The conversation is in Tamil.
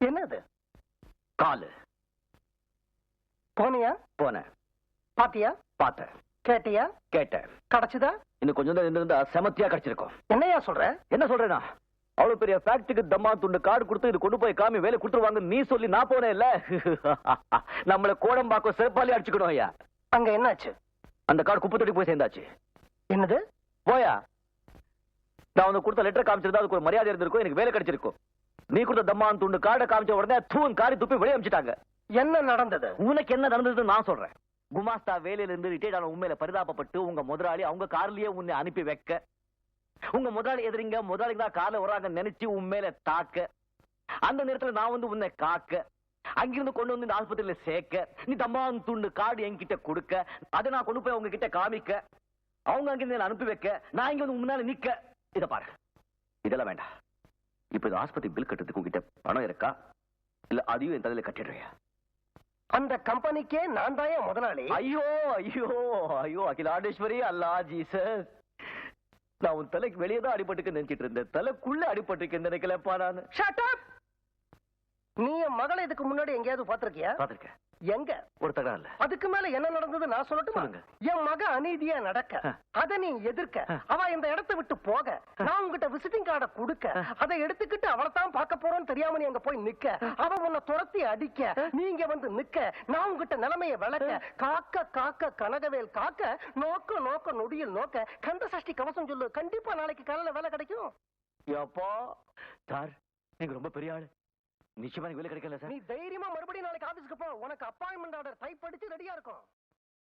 என்னது? காலு. போனியா? போனேன். பாத்தியா? பார்த்தேன். கேட்டியா? கேட்டேன். கிடைச்சுதா? இன்னும் கொஞ்சம் தான் இருந்தா செமத்தியா கிடைச்சிருக்கும். என்னையா சொல்ற? என்ன சொல்றேனா? அவ்வளவு பெரிய ஃபேக்டரிக்கு தம்மா துண்டு கார்டு கொடுத்து இது கொண்டு போய் காமி வேலை கொடுத்துருவாங்க நீ சொல்லி நான் போனேன் இல்ல. நம்மள கோடம்பாக்கம் சிறப்பாலே அடிச்சுக்கணும் ஐயா. அங்க என்னாச்சு? அந்த கார்டு குப்பை தொட்டி போய் சேர்ந்தாச்சு. என்னது? போயா, நான் உனக்கு கொடுத்த லெட்டர் காமிச்சிருந்தா அதுக்கு ஒரு மரியாதை இருந்திருக்கும், எனக்கு வேலை கிடைச்சிருக்கும். நீ கொடுத்த தம்மான் துண்டு கார்டை காமிச்ச உடனே தூண் காரி துப்பி வெளியே அமிச்சிட்டாங்க. என்ன நடந்தது? உனக்கு என்ன நடந்ததுன்னு நான் சொல்றேன். குமாஸ்தா வேலையில இருந்து ரிட்டையர்ட் ஆன உண்மையில பரிதாபப்பட்டு உங்க முதலாளி அவங்க கார்லயே உன்னை அனுப்பி வைக்க, உங்க முதலாளி எதிரிங்க முதலாளிக்கு தான் கார்ல வராங்க நினைச்சு உண்மையில தாக்க, அந்த நேரத்துல நான் வந்து உன்னை காக்க, அங்கிருந்து கொண்டு வந்து இந்த ஆஸ்பத்திரியில சேர்க்க, நீ தம்மான் துண்டு கார்டு என்கிட்ட கொடுக்க, அதை நான் கொண்டு போய் அவங்க கிட்ட காமிக்க, அவங்க அங்கிருந்து அனுப்பி வைக்க, நான் இங்க வந்து முன்னால நிக்க. இத பாரு, இதெல்லாம் வேண்டாம். இப்ப இந்த ஆஸ்பத்திரி பில் கட்டுறதுக்கு உங்ககிட்ட பணம் இருக்கா, இல்ல அதையும் என் தலையில கட்டிடுறியா? அந்த கம்பெனிக்கே நான் தான் முதலாளி. ஐயோ ஐயோ ஐயோ அகிலாண்டேஸ்வரி, அல்லா ஜீசஸ், நான் உன் தலைக்கு வெளியே தான் அடிபட்டுக்கு நினைச்சிட்டு இருந்தேன், தலைக்குள்ள அடிபட்டுக்கு நினைக்கலப்பா நான். Shut up. நீ என் மகளை இதுக்கு முன்னாடி எங்கேயாவது பாத்திருக்கியா? பாத்திருக்கேன். எங்க? ஒரு தடவை இல்ல. அதுக்கு மேல என்ன நடந்தது நான் சொல்லட்டுமா? என் மக அநீதியா நடக்க, அத நீ எதிர்க்க, அவ இந்த இடத்தை விட்டு போக, நான் உங்ககிட்ட விசிட்டிங் கார்டை கொடுக்க, அதை எடுத்துக்கிட்டு அவளை தான் பார்க்க போறோம்னு தெரியாம நீ அங்க போய் நிக்க, அவ உன்னை துரத்தி அடிக்க, நீங்க வந்து நிக்க, நான் உங்ககிட்ட நிலைமைய விளக்க, காக்க காக்க கனகவேல் காக்க, நோக்க நோக்க நொடியில் நோக்க, கந்த சஷ்டி கவசம் சொல்லு, கண்டிப்பா நாளைக்கு காலையில வேலை கிடைக்கும். அப்பா சார், நீங்க ரொம்ப பெரிய ஆளு, நிச்சயமா எனக்கு வேலை கிடைக்கல சார். நீ தைரியமா மறுபடியும் நாளைக்கு ஆபீஸ்க்கு போ, உனக்கு அப்பாயின்மெண்ட் ஆர்டர் டைப் அடிச்சு ரெடியா இருக்கும்.